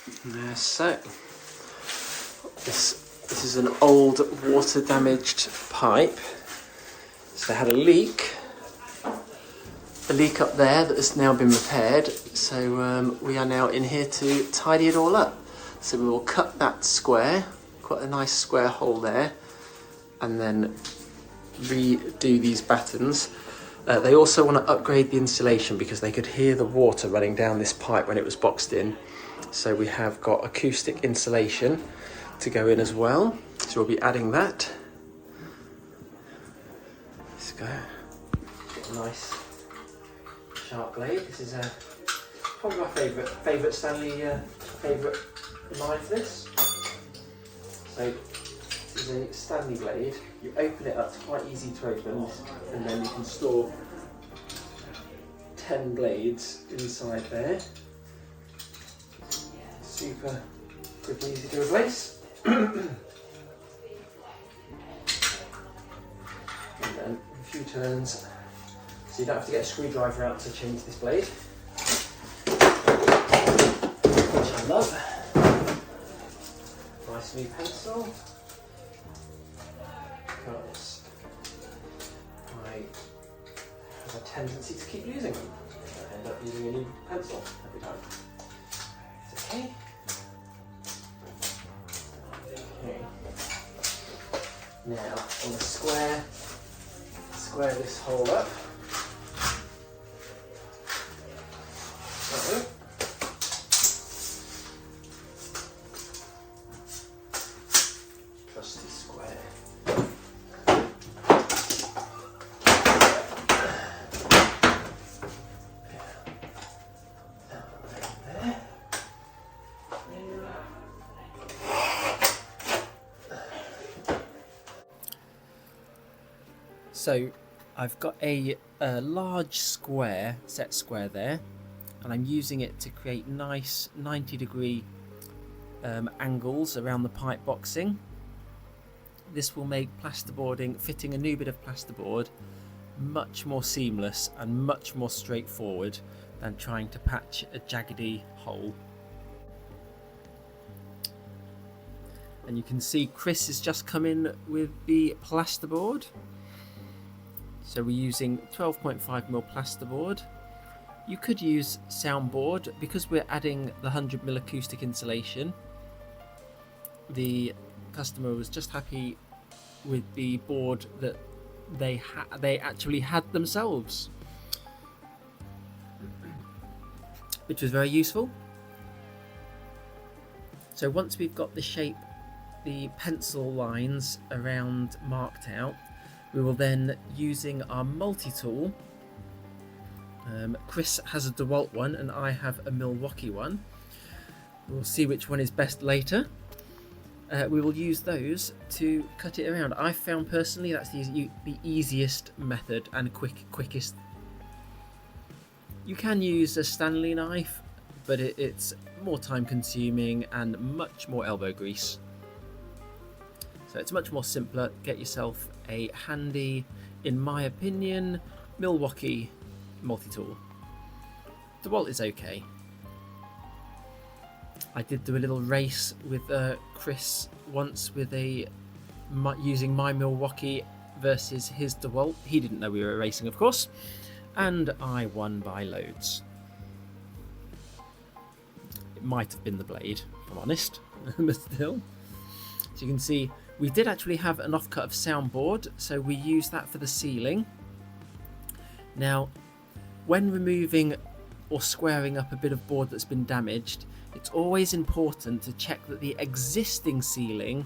So this is an old water damaged pipe. So they had a leak up there that has now been repaired. So we are now in here to tidy it all up. So we will cut that square, quite a nice square hole there, and then redo these battens. They also want to upgrade the insulation because they could hear the water running down this pipe when it was boxed in. So we have got acoustic insulation to go in as well. So we'll be adding that. Let's go. Got a nice sharp blade. This is probably my favourite Stanley favourite knife. This. So this is a Stanley blade. You open it up, it's quite easy to open, and then you can store 10 blades inside there. Super quick and easy to replace. And then a few turns, so you don't have to get a screwdriver out to change this blade, which I love. Nice new pencil. Because I have a tendency to keep using them. I end up using a new pencil every time. It's okay. Okay. Now, on the square this hole up. So, trusty square. So I've got a large set square there, and I'm using it to create nice 90-degree angles around the pipe boxing. This will make plasterboarding, fitting a new bit of plasterboard, much more seamless and much more straightforward than trying to patch a jaggedy hole. And you can see Kris has just come in with the plasterboard. So we're using 12.5mm plasterboard. You could use soundboard because we're adding the 100mm acoustic insulation. The customer was just happy with the board that they actually had themselves, which was very useful. So once we've got the shape, the pencil lines around marked out, we will then, using our multi-tool, Kris has a DeWalt one and I have a Milwaukee one. We'll see which one is best later. We will use those to cut it around. I found personally that's the easiest method and quickest. You can use a Stanley knife, but it's more time consuming and much more elbow grease. So it's much more simpler. Get yourself a handy, in my opinion, Milwaukee multi-tool. DeWalt is okay. I did do a little race with Kris once with using my Milwaukee versus his DeWalt. He didn't know we were racing, of course, and I won by loads. It might have been the blade, if I'm honest, but still. So you can see we did actually have an offcut of soundboard, so we used that for the ceiling. Now, when removing or squaring up a bit of board that's been damaged, it's always important to check that the existing ceiling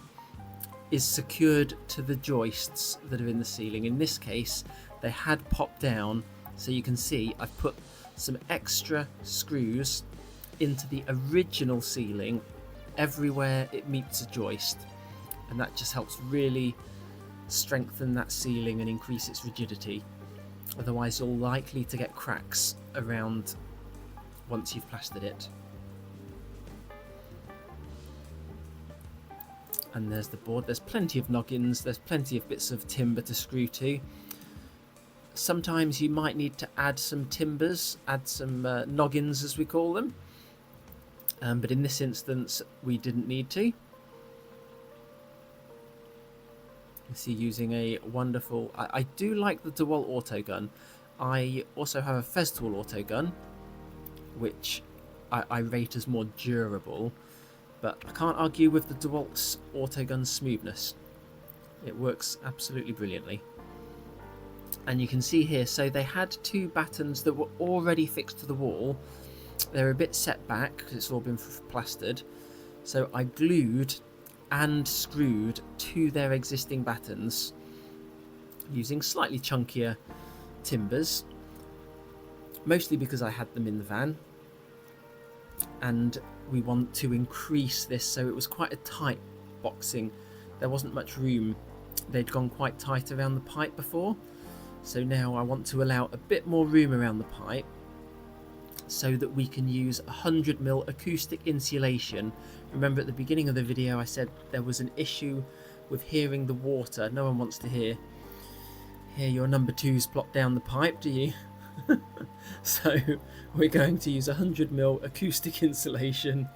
is secured to the joists that are in the ceiling. In this case, they had popped down, so you can see I've put some extra screws into the original ceiling everywhere it meets a joist. And that just helps really strengthen that ceiling and increase its rigidity. Otherwise you're likely to get cracks around once you've plastered it. And there's the board. There's plenty of noggins, there's plenty of bits of timber to screw to. Sometimes you might need to add some timbers, add some noggins as we call them. but in this instance we didn't need to. You see, using a wonderful... I do like the DeWalt autogun. I also have a Festool autogun, which I rate as more durable, but I can't argue with the DeWalt's autogun smoothness. It works absolutely brilliantly. And you can see here, so they had two battens that were already fixed to the wall. They're a bit set back because it's all been plastered. So I glued and screwed to their existing battens using slightly chunkier timbers, mostly because I had them in the van, and we want to increase this, so it was quite a tight boxing. There wasn't much room. They'd gone quite tight around the pipe before, so now I want to allow a bit more room around the pipe so that we can use 100mm acoustic insulation. Remember at the beginning of the video I said there was an issue with hearing the water. No one wants to hear your number twos plop down the pipe, do you? So we're going to use 100mm acoustic insulation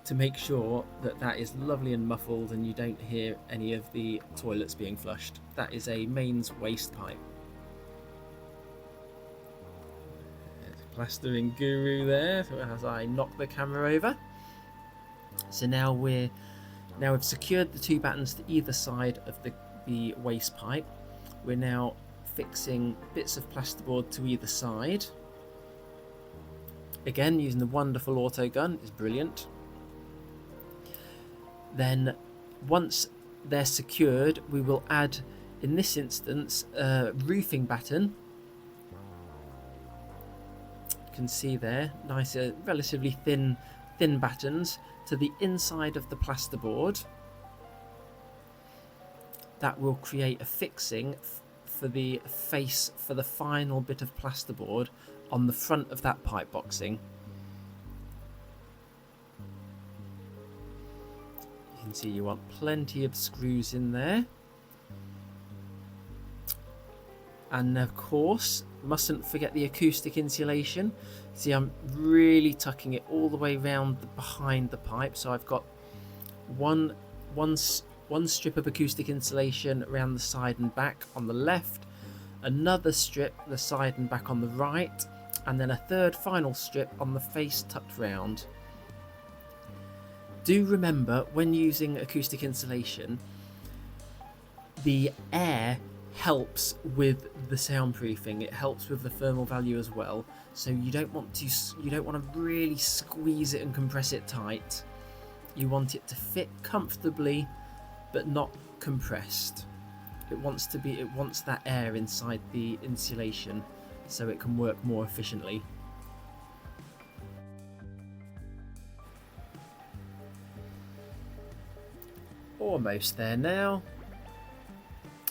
to make sure that that is lovely and muffled and you don't hear any of the toilets being flushed. That is a mains waste pipe. Plastering guru there as I knock the camera over. So now we've secured the two battens to either side of the waste pipe. We're now fixing bits of plasterboard to either side. Again, using the wonderful autogun is brilliant. Then once they're secured, we will add, in this instance, a roofing batten. Can see there, nice, relatively thin battens to the inside of the plasterboard. That will create a fixing for the face for the final bit of plasterboard on the front of that pipe boxing. You can see you want plenty of screws in there, and of course mustn't forget the acoustic insulation. See, I'm really tucking it all the way round behind the pipe, so I've got one strip of acoustic insulation around the side and back on the left, another strip the side and back on the right, and then a third final strip on the face tucked round. Do remember, when using acoustic insulation, the air helps with the soundproofing. It helps with the thermal value as well, so you don't want to really squeeze it and compress it tight. You want it to fit comfortably but not compressed. It wants that air inside the insulation so it can work more efficiently. Almost there now.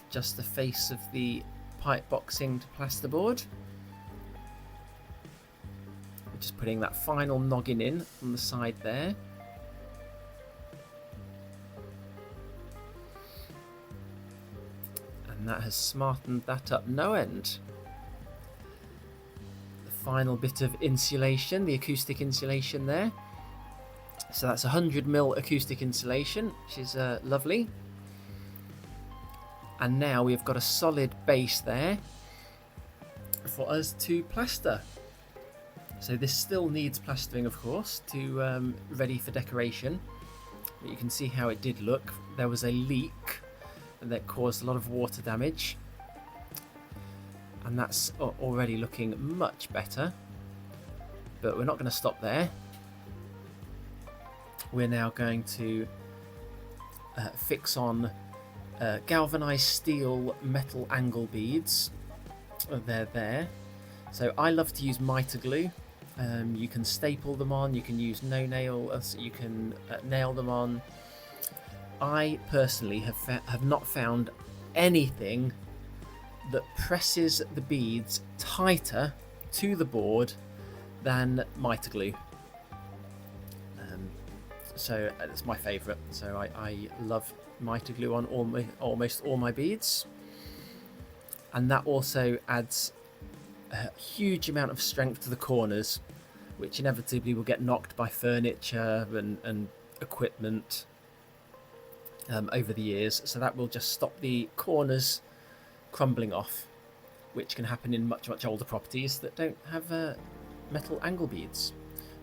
Just the face of the pipe boxing to plasterboard. We're just putting that final noggin in on the side there. And that has smartened that up no end. The final bit of insulation, the acoustic insulation there. So that's 100mm acoustic insulation, which is lovely. And now we've got a solid base there for us to plaster. So this still needs plastering, of course, to ready for decoration. But you can see how it did look. There was a leak that caused a lot of water damage, and that's already looking much better. But we're not going to stop there. We're now going to fix on galvanized steel metal angle beads. They're there. So I love to use mitre glue. You can staple them on, you can use no nail, you can nail them on. I personally have not found anything that presses the beads tighter to the board than mitre glue. So it's my favourite. So I love mitre glue on almost all my beads, and that also adds a huge amount of strength to the corners. which inevitably will get knocked by furniture and equipment over the years. So that will just stop the corners crumbling off, which can happen in much older properties that don't have metal angle beads.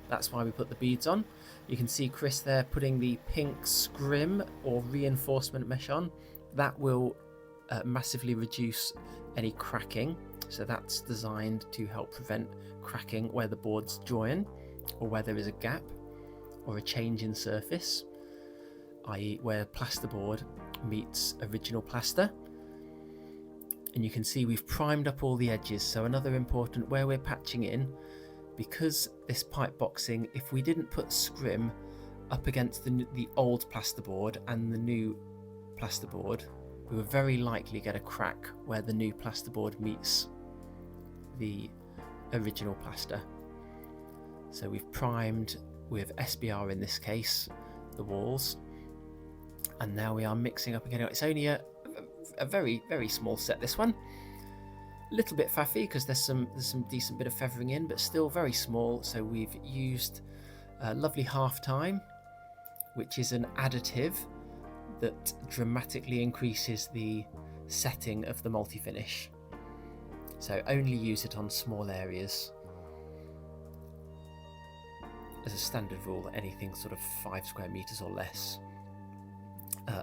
That's why we put the beads on. You can see Kris there putting the pink scrim or reinforcement mesh on. That will massively reduce any cracking. So that's designed to help prevent cracking where the boards join or where there is a gap or a change in surface, i.e. where plasterboard meets original plaster. And you can see we've primed up all the edges. So another important, where we're patching in, because this pipe boxing, if we didn't put scrim up against the old plasterboard and the new plasterboard, we would very likely get a crack where the new plasterboard meets the original plaster. So we've primed with SBR in this case the walls, and now we are mixing up again. It's only a very small set, this one. A little bit faffy because there's some decent bit of feathering in, but still very small. So we've used lovely half time, which is an additive that dramatically increases the setting of the multi-finish. So only use it on small areas. As a standard rule, anything sort of 5 square meters or less,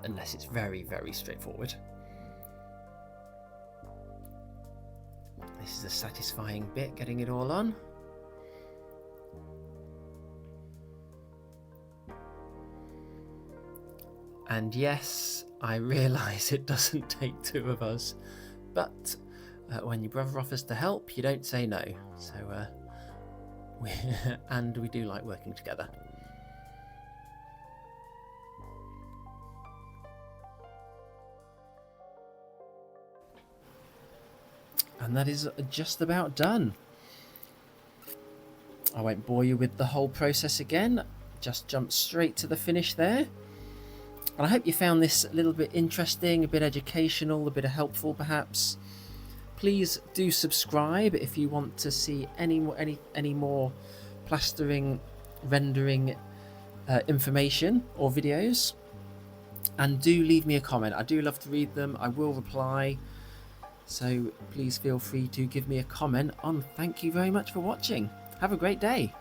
unless it's very straightforward. This is a satisfying bit, getting it all on. And yes, I realise it doesn't take 2 of us, but when your brother offers to help, you don't say no. So, we do like working together. And that is just about done. I won't bore you with the whole process again, just jump straight to the finish there. And I hope you found this a little bit interesting, a bit educational, a bit helpful perhaps. Please do subscribe if you want to see any more plastering, rendering information or videos. And do leave me a comment. I do love to read them. I will reply. So please feel free to give me a comment on. Thank you very much for watching. Have a great day.